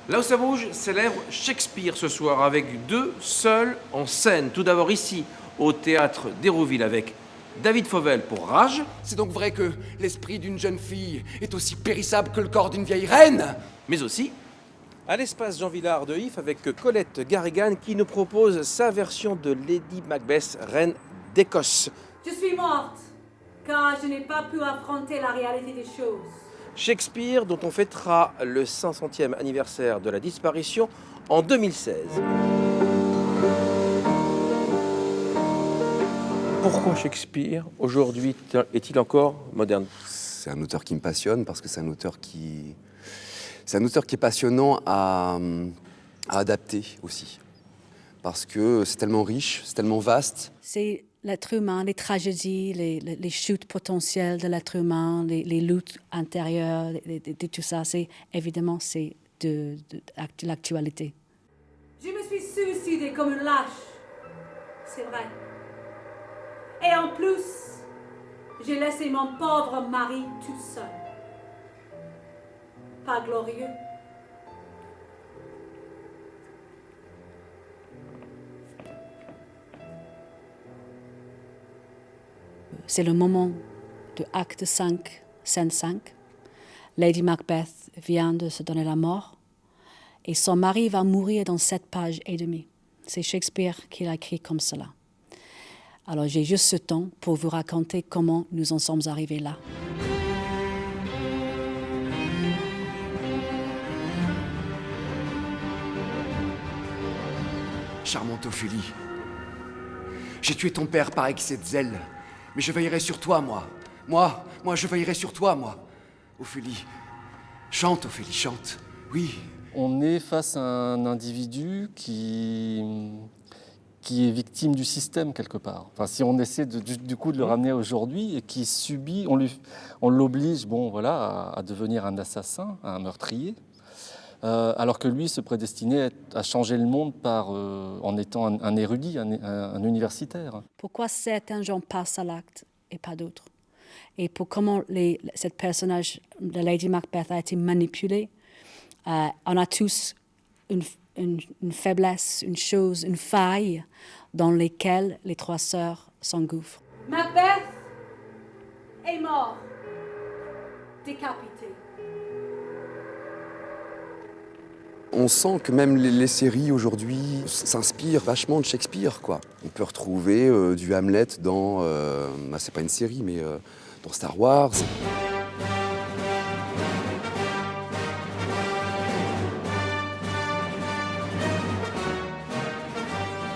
La Hausse à Bouge célèbre Shakespeare ce soir avec deux seuls en scène. Tout d'abord ici, au théâtre d'Hérouville avec David Fauvel pour Rage. C'est donc vrai que l'esprit d'une jeune fille est aussi périssable que le corps d'une vieille reine. Mais aussi à l'espace Jean Villard de If avec Colette Garrigan qui nous propose sa version de Lady Macbeth, reine d'Écosse. Je suis morte, car je n'ai pas pu affronter la réalité des choses. Shakespeare, dont on fêtera le 500e anniversaire de la disparition en 2016. Pourquoi Shakespeare, aujourd'hui, est-il encore moderne ? C'est un auteur qui me passionne parce que c'est un auteur qui est passionnant à adapter aussi. Parce que c'est tellement riche, c'est tellement vaste. C'est l'être humain, les tragédies, les chutes potentielles de l'être humain, les luttes intérieures, tout ça, c'est de l'actualité. Je me suis suicidée comme une lâche, c'est vrai. Et en plus, j'ai laissé mon pauvre mari tout seul. Pas glorieux. C'est le moment de acte 5, scène 5. Lady Macbeth vient de se donner la mort et son mari va mourir dans 7 pages et demie. C'est Shakespeare qui l'a écrit comme cela. Alors j'ai juste ce temps pour vous raconter comment nous en sommes arrivés là. Charmante Ophélie, j'ai tué ton père par excès de zèle, mais je veillerai sur toi, moi. Moi, je veillerai sur toi, moi. Ophélie, chante, oui. On est face à un individu qui est victime du système quelque part. Enfin, si on essaie du coup de le ramener aujourd'hui et qui subit, on l'oblige, à devenir un assassin, un meurtrier, alors que lui se prédestinait à changer le monde en étant un érudit, un universitaire. Pourquoi certains gens passent à l'acte et pas d'autres? Et pour comment ce personnage de Lady Macbeth a été manipulé, on a tous une faiblesse, une chose, une faille dans laquelle les 3 sœurs s'engouffrent. Macbeth est mort, décapité. On sent que même les séries aujourd'hui s'inspirent vachement de Shakespeare, quoi. On peut retrouver du Hamlet dans, c'est pas une série, mais dans Star Wars.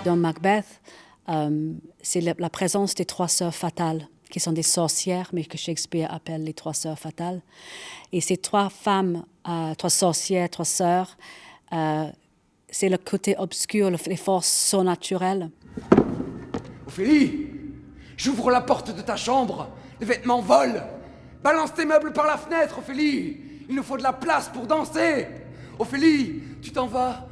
Dans Macbeth, c'est la présence des 3 sœurs fatales, qui sont des sorcières, mais que Shakespeare appelle les 3 sœurs fatales. Et ces 3 femmes, 3 sorcières, 3 sœurs, c'est le côté obscur, les forces surnaturelles. Ophélie, j'ouvre la porte de ta chambre, les vêtements volent. Balance tes meubles par la fenêtre, Ophélie. Il nous faut de la place pour danser. Ophélie, tu t'en vas.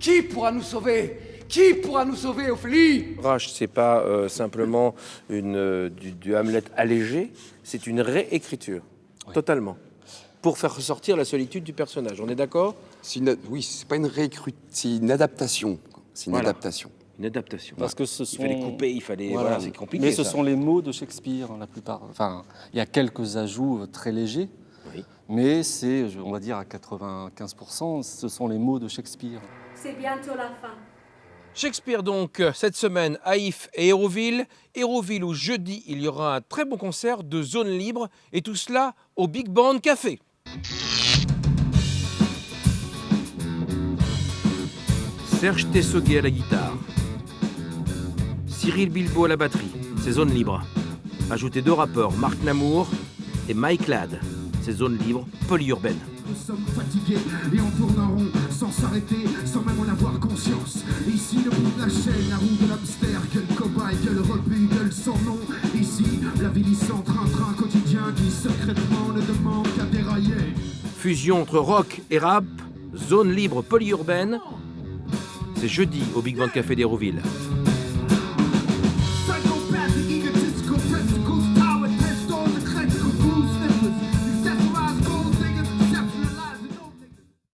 Qui pourra nous sauver? Qui pourra nous sauver, Ophélie? Rage, c'est pas simplement du Hamlet allégé, c'est une réécriture, totalement, pour faire ressortir la solitude du personnage. On est d'accord? Oui, c'est pas une réécriture, c'est une adaptation. C'est une adaptation. Une adaptation. Parce que il fallait couper, c'est compliqué. Mais ce sont les mots de Shakespeare, la plupart. Enfin, il y a quelques ajouts très légers, mais on va dire à 95%, ce sont les mots de Shakespeare. C'est bientôt la fin. Shakespeare donc, cette semaine à If et Hérouville. Hérouville où jeudi, il y aura un très bon concert de Zone Libre et tout cela au Big Band Café. Serge Tessogui à la guitare. Cyril Bilbao à la batterie, c'est Zone Libre. Ajoutez 2 rappeurs, Marc Namour et Mike Ladd. C'est Zone Libre polyurbaine. Nous sommes fatigués et on tourne en rond, sans s'arrêter, sans même en avoir conscience. Ici, le bout de la chaîne, la roue de l'hamster, que le cobaye, que le rebut, que son nom. Ici, la ville y train quotidien qui secrètement ne demande qu'à dérailler. Fusion entre rock et rap, Zone Libre polyurbaine. C'est jeudi au Big Band Café d'Hérouville.